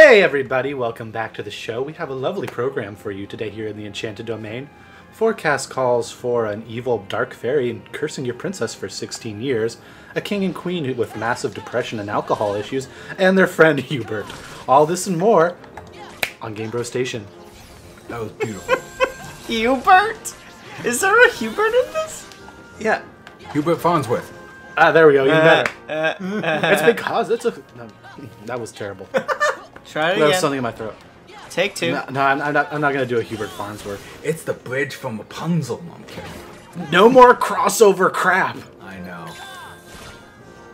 Hey everybody, welcome back to the show. We have a lovely program for you today here in the Enchanted Domain. Forecast calls for an evil dark fairy cursing your princess for 16 years, a king and queen with massive depression and alcohol issues, and their friend Hubert. All this and more on Game Bro Station. That was beautiful. Hubert? Is there a Hubert in this? Yeah. Hubert Farnsworth. Ah, there we go. You met it. It's because it's a... No, that was terrible. Try it There was again. something in my throat. Take two. No, I'm not going to do a Hubert Farnsworth. It's the bridge from Rapunzel. No, I'm kidding. No more crossover crap. I know.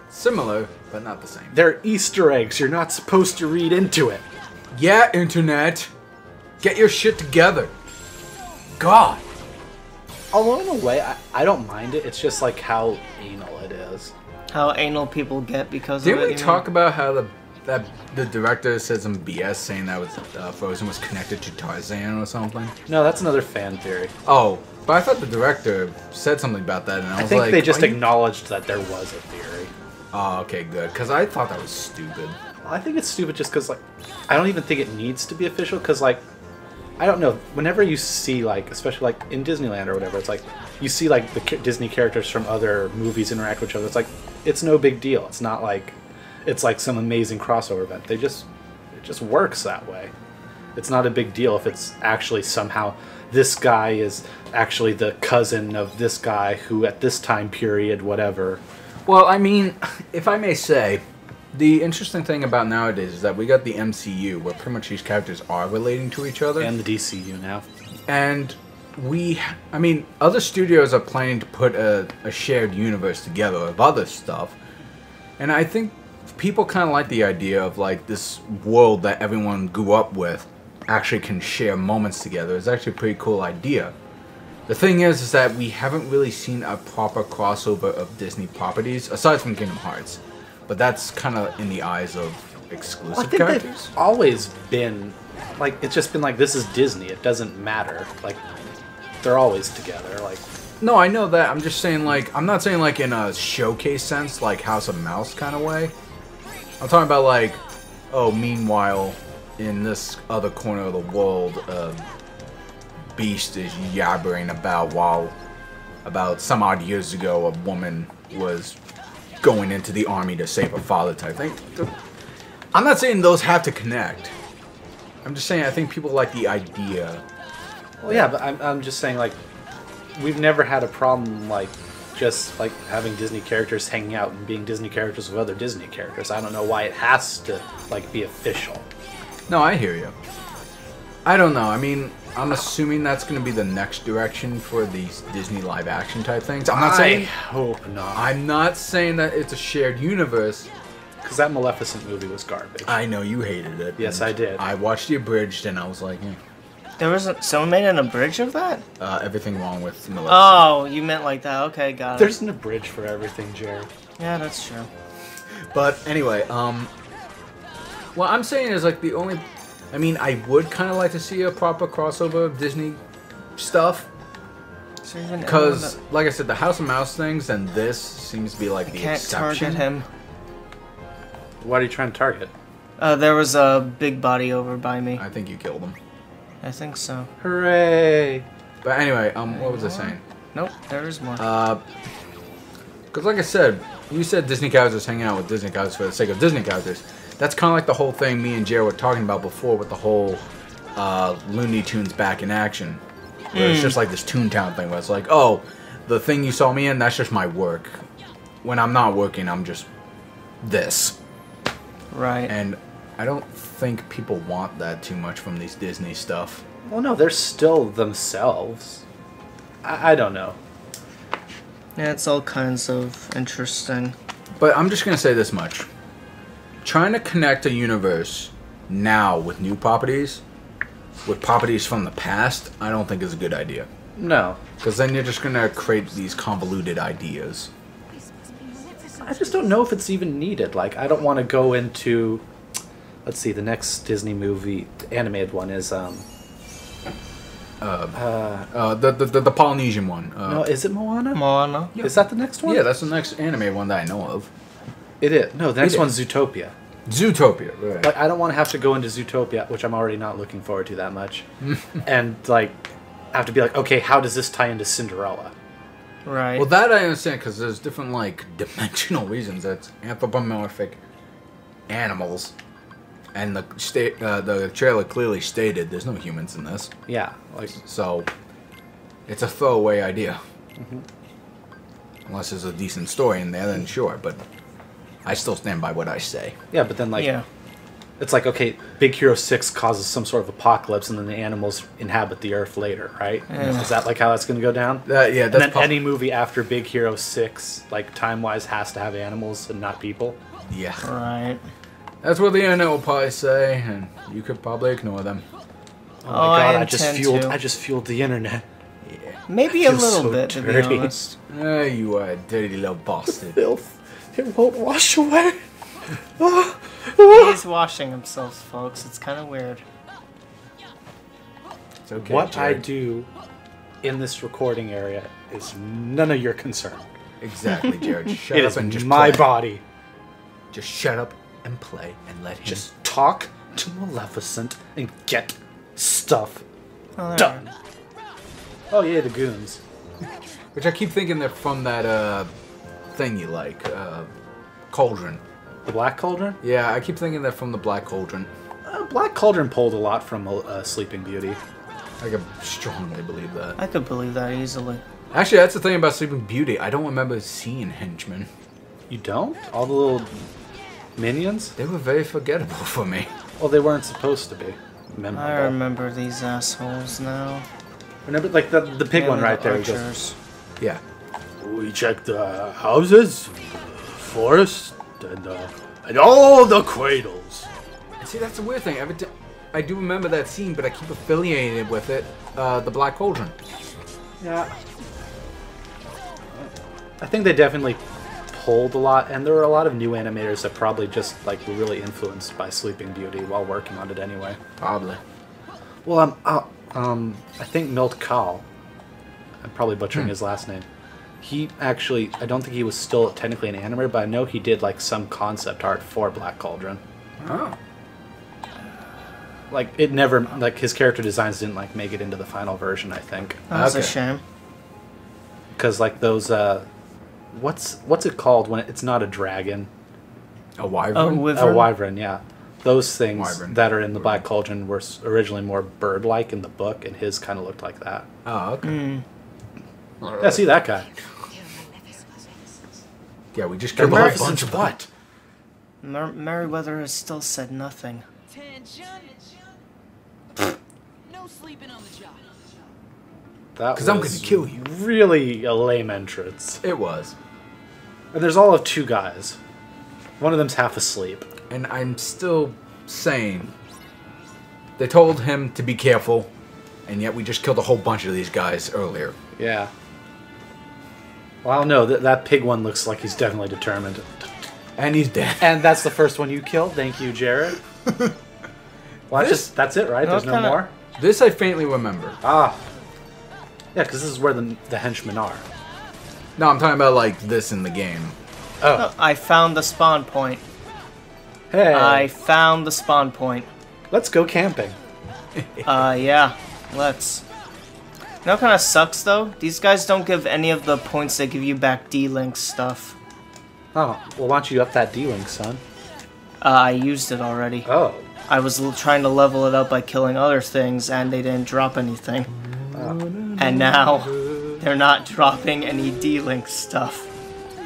Similar, but not the same. They're Easter eggs. You're not supposed to read into it. Yeah, Internet. Get your shit together. God. Although in a way, I don't mind it. It's just like how anal it is. How anal people get because Didn't of it. we talk about how the director said some BS saying that was Frozen was connected to Tarzan or something? No, that's another fan theory. Oh, but I thought the director said something about that, and I was think like, they just are you- acknowledged that there was a theory. Oh, okay, good. Because I thought that was stupid. I think it's stupid just because, like, I don't even think it needs to be official because, like, I don't know. Whenever you see, like, especially, like, in Disneyland or whatever, it's like, you see, like, the Disney characters from other movies interact with each other. It's like, it's no big deal. It's not like, it's like some amazing crossover event. It just works that way. It's not a big deal if it's actually somehow this guy is actually the cousin of this guy who at this time period, whatever. Well, I mean, if I may say, the interesting thing about nowadays is that we got the MCU, where pretty much these characters are relating to each other. And the DCU now. And I mean, other studios are planning to put a shared universe together of other stuff. And I think people kind of like the idea of, like, this world that everyone grew up with actually can share moments together. It's actually a pretty cool idea. The thing is that we haven't really seen a proper crossover of Disney properties, aside from Kingdom Hearts. But that's kind of in the eyes of exclusive I think characters. they've always been, like, it's just been like, this is Disney. It doesn't matter. Like, they're always together. Like, No, I know that. I'm just saying, like, I'm not saying, like, in a showcase sense, like House of Mouse kind of way. I'm talking about, like, oh, meanwhile, in this other corner of the world, Beast is yabbering about some odd years ago, a woman was going into the army to save her father type thing. I'm not saying those have to connect. I'm just saying I think people like the idea. well, yeah, but I'm just saying, like, we've never had a problem, like, just, like, having Disney characters hanging out and being Disney characters with other Disney characters. I don't know why it has to, like, be official. No, I hear you. I don't know. I mean, I'm assuming that's going to be the next direction for these Disney live action type things. I'm not saying. I hope not. I'm not saying that it's a shared universe. Because that Maleficent movie was garbage. I know you hated it. Yes, and I did. I watched the abridged and I was like, There was someone made an abridged of that? everything wrong with Maleficent. Oh, you meant like that. Okay, got it. There's an abridged for everything, Jared. Yeah, that's true. But anyway, what I'm saying is, like, the only. I mean, I would kind of like to see a proper crossover of Disney stuff. Is there even Because, anyone like I said, the House of Mouse things and this seems to be like that the can't exception. target him? What are you trying to target? There was a big body over by me. I think you killed him. I think so. Hooray! But anyway, what was I saying? Nope, there is more. Because like I said, you said Disney characters hanging out with Disney characters for the sake of Disney characters. That's kind of like the whole thing me and Jared were talking about before with the whole Looney Tunes back in action. Where it's just like this Toontown thing where it's like, oh, the thing you saw me in, that's just my work. When I'm not working, I'm just this. Right. And I don't think people want that too much from these Disney stuff. Well, no, they're still themselves. I don't know. Yeah, it's all kinds of interesting. But I'm just going to say this much. Trying to connect a universe now with new properties, with properties from the past, I don't think is a good idea. No. Because then you're just going to create these convoluted ideas. I just don't know if it's even needed. Like, I don't want to go into... Let's see, the next Disney movie, the animated one, is, The Polynesian one. no, is it Moana? Moana. Is that the next one? Yeah, that's the next anime one that I know of. It is. No, the next It one's Zootopia. Zootopia, right. Like, I don't want to have to go into Zootopia, which I'm already not looking forward to that much, and like have to be like, okay, how does this tie into Cinderella? Right. Well, that I understand because there's different like dimensional reasons. That's anthropomorphic animals, and the trailer clearly stated there's no humans in this. Yeah, like So it's a throwaway idea. Unless there's a decent story in there, then sure. But I still stand by what I say. yeah, but then like yeah. it's like, okay, Big Hero 6 causes some sort of apocalypse, and then the animals inhabit the Earth later, right? Yeah. Is that like how that's going to go down? Yeah, And that's then any movie after Big Hero 6, like time-wise, has to have animals and not people. yeah. Right. That's what the internet will probably say, and you could probably ignore them. Oh my god, I intend I just fueled the internet. Yeah. Maybe I a feel little so bit, to be dirty. honest. You are a dirty little bastard. Filth. It won't wash away. He's washing himself, folks. It's kind of weird. It's okay, What I Jared. do in this recording area is none of your concern. Exactly, Jared. Shut It up is and just my play. body. Just shut up and play and let him. Just talk to Maleficent and get stuff Oh, there. done. Oh yeah, the goons. Which I keep thinking they're from that thing you like, Cauldron. The Black Cauldron? Yeah, I keep thinking they're from the Black Cauldron. Black Cauldron pulled a lot from Sleeping Beauty. I could strongly believe that. I could believe that easily. Actually, that's the thing about Sleeping Beauty. I don't remember seeing henchmen. You don't? All the little minions? They were very forgettable for me. Well, they weren't supposed to be memorable. I remember these assholes now. Remember, like the pig one Mainly right the there. He goes, archers. Yeah. we checked the houses, forest, and all the cradles. And see, that's the weird thing. I do remember that scene, but I keep affiliating it with it, the Black Cauldron. Yeah. I think they definitely pulled a lot, and there were a lot of new animators that probably just like were really influenced by Sleeping Beauty while working on it anyway. Probably. Well, I think Milt Kahl, I'm probably butchering his last name. He actually, I don't think he was still technically an animator, but I know he did like some concept art for Black Cauldron. Oh. Like it never, like his character designs didn't like make it into the final version. I think That's a Okay. shame. because like those, what's it called when it's not a dragon? A wyvern? Oh, with A wyvern, yeah. Those things Wyvern. that are in the Black Cauldron were originally more bird-like in the book, and his kind of looked like that. Oh, okay. Yeah, see that guy. Yeah, we just killed a whole bunch of what? Merryweather has still said nothing. Attention. No sleeping on the job. That 'Cause I'm was gonna kill you. Really a lame entrance. It was. And there's all of two guys. One of them's half asleep. And I'm still saying, they told him to be careful, and yet we just killed a whole bunch of these guys earlier. Yeah. Well, I don't know. That pig one looks like he's definitely determined. And he's dead. And that's the first one you killed. Thank you, Jared. Well, that's it, right? No, There's no kinda- more? This I faintly remember. Ah. Yeah, because this is where the henchmen are. No, I'm talking about like this in the game. Oh. Oh, I found the spawn point. Hey. I found the spawn point. Let's go camping. Yeah, let's. You know what kind of sucks, though? These guys don't give any of the points they give you back D-Link stuff. Oh, well, why don't you up that D-Link, son? I used it already. Oh. I was trying to level it up by killing other things, and they didn't drop anything. And now, they're not dropping any D-Link stuff.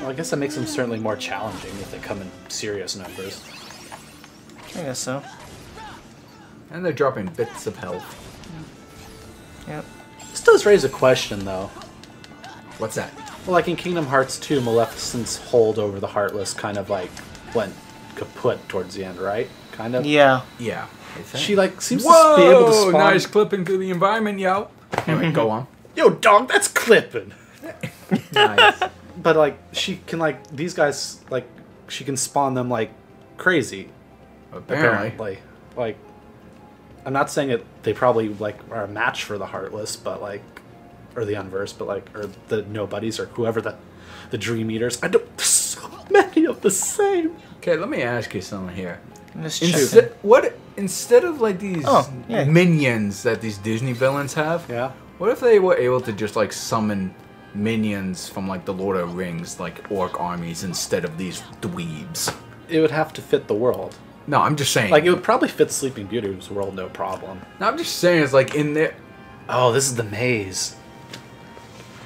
Well, I guess that makes them certainly more challenging if they come in serious numbers. I guess so. And they're dropping bits of health. Yep. This does raise a question, though. What's that? Well, like in Kingdom Hearts 2, Maleficent's hold over the Heartless kind of like went kaput towards the end, right? Kind of. Yeah. Yeah. I think. She like seems Whoa! to be able to spawn. Nice clipping through the environment, yo. Anyway, go on. Yo, dog, that's clipping. Nice. But like she can like these guys like she can spawn them like crazy. Apparently. Like I'm not saying it. They probably like are a match for the Heartless, but like or the Unversed, but like or the Nobodies or whoever the Dream Eaters. I don't. many of the same. Okay, let me ask you something here. Just Instead of like these yeah. minions that these Disney villains have, Yeah. what if they were able to just like summon minions from like the Lord of the Rings, like orc armies, instead of these dweebs? It would have to fit the world. No, I'm just saying. Like, it would probably fit Sleeping Beauty's world, no problem. No, I'm just saying it's like in there. Oh, this is the maze.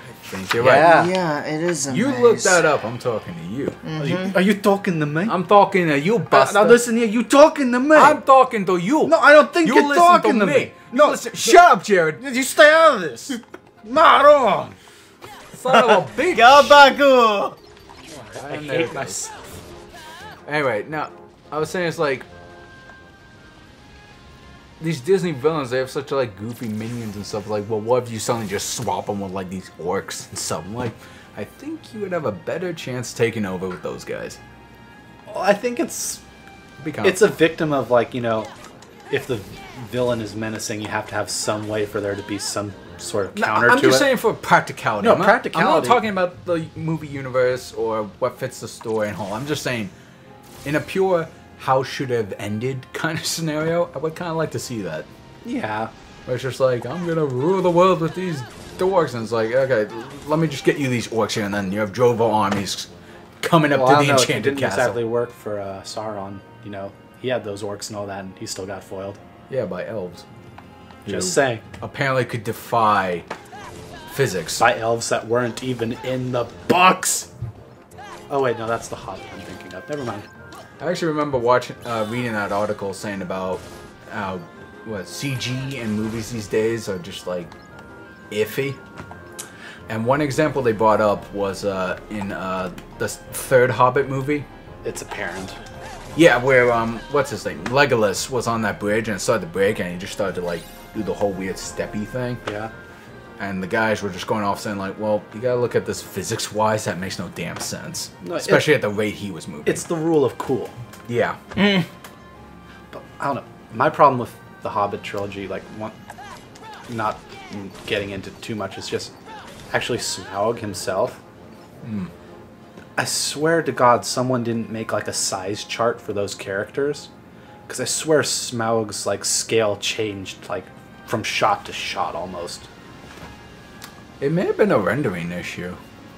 I think you're Yeah. right. Yeah, it is a You maze. look that up. I'm talking to you. Are you talking to me? I'm talking to you, Buster. Now listen here, you talking to me? I'm talking to you. No, I don't think You you're listen talking to to me. me. No, Listen, shut up, Jared. you stay out of this. Not on. Son of a bitch. Gabagool! I And hate there it goes. myself. Anyway, now I was saying it's like these Disney villains. They have such like goofy minions and stuff. Like, well, what if you suddenly just swap them with like these orcs and stuff? I'm like, I think you would have a better chance taking over with those guys. Well, I think it's Because a victim of, like, you know, if the villain is menacing, you have to have some way for there to be some sort of counter I'm to just it. saying for practicality. No, I'm not practicality. talking about the movie universe or what fits the story and all. I'm just saying, in a pure how should have ended kind of scenario, I would kind of like to see that. Yeah. Where it's just like, I'm gonna rule the world with these orcs, and it's like, okay, let me just get you these orcs here, and then you have Drovo armies coming up Well, I to don't the know, it enchanted didn't castle. exactly work for Sauron. You know, he had those orcs and all that, and he still got foiled. Yeah, by elves. Just Who saying. apparently could defy physics. By elves that weren't even in the books. Oh wait, no, that's the Hobbit I'm thinking of. Never mind. I actually remember reading that article saying about what CG in movies these days are just like iffy. And one example they brought up was in the third Hobbit movie. It's apparent. Yeah, where what's his name? Legolas was on that bridge and it started to break, and he just started to like do the whole weird steppy thing. Yeah. And the guys were just going off saying like, well, you gotta look at this physics-wise. That makes no damn sense, No, especially at the rate he was moving. It's the rule of cool. yeah. But I don't know. My problem with the Hobbit trilogy, like, not getting into too much, is just actually Smaug himself. I swear to God, someone didn't make like a size chart for those characters, because I swear Smaug's like scale changed like from shot to shot almost. It may have been a rendering issue.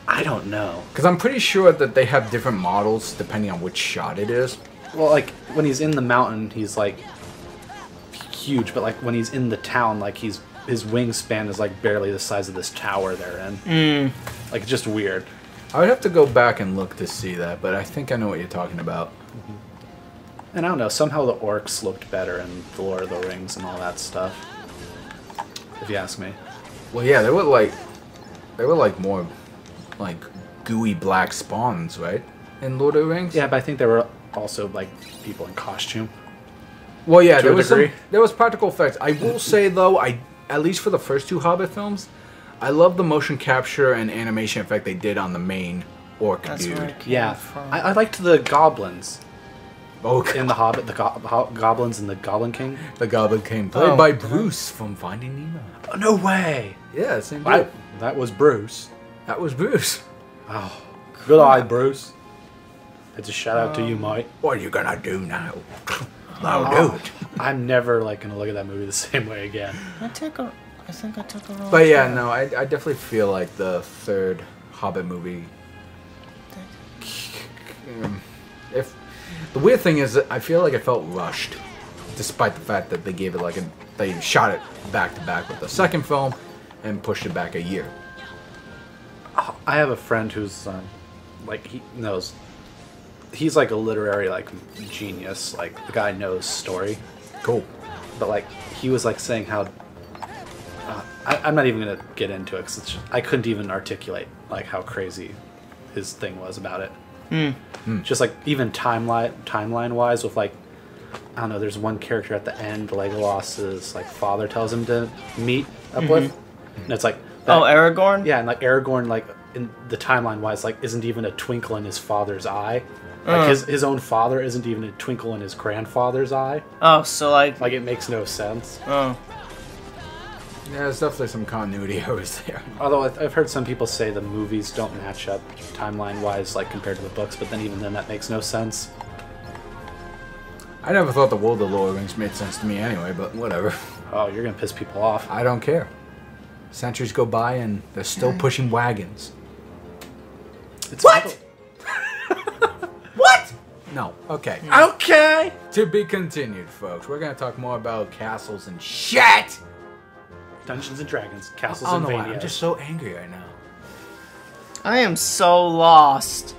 I don't know. Because I'm pretty sure that they have different models depending on which shot it is. Well, like when he's in the mountain, he's like huge, but like when he's in the town, like his wingspan is like barely the size of this tower they're in. Like, it's just weird. I would have to go back and look to see that, but I think I know what you're talking about. And I don't know, somehow the orcs looked better in The Lord of the Rings and all that stuff. If you ask me. Well, yeah, they were like more like gooey black spawns, right? In Lord of the Rings? Yeah, but I think there were also like people in costume. Well, yeah, To a degree. there was practical effects. I will say though, at least for the first two Hobbit films, I love the motion capture and animation effect they did on the main orc That's dude. where it came Yeah, from. I liked the goblins Oh, in The Hobbit, the goblins and the Goblin King. the Goblin King, played Oh. by Bruce from Finding Nemo. Oh, no way! Yeah, same dude. That was Bruce. That was Bruce. Oh, good eye, Bruce. It's a shout out to you, mate. What are you gonna do now? I'll do it. I'm never like gonna look at that movie the same way again. I think I took a wrong But yeah, turn. no, I definitely feel like the third Hobbit movie. If the weird thing is that I feel like it felt rushed, despite the fact that they gave it like they shot it back to back with the second film and pushed it back a year. I have a friend who's like he knows. He's like a literary like genius. Like the guy knows story. Cool. But like he was like saying how I'm not even gonna get into it because I couldn't even articulate like how crazy his thing was about it. Just like even timeline wise with like I don't know. There's one character at the end Legolas's like father tells him to meet up with, and it's like that, Aragorn? yeah, and like Aragorn like in the timeline wise like isn't even a twinkle in his father's eye. Like his own father isn't even a twinkle in his grandfather's eye. Oh, so like Like it makes no sense. oh. Yeah, there's definitely some continuity errors there. Although I've heard some people say the movies don't match up timeline-wise, like compared to the books, but then even then that makes no sense. I never thought the World of the Lord of the Rings made sense to me anyway, but whatever. Oh, you're gonna piss people off. I don't care. Centuries go by and they're still pushing wagons. It's What? What? No. Okay. Okay. To be continued, folks. We're gonna talk more about castles and shit. Dungeons and Dragons, Castles I and don't know why. Vania. I'm just so angry right now. I am so lost.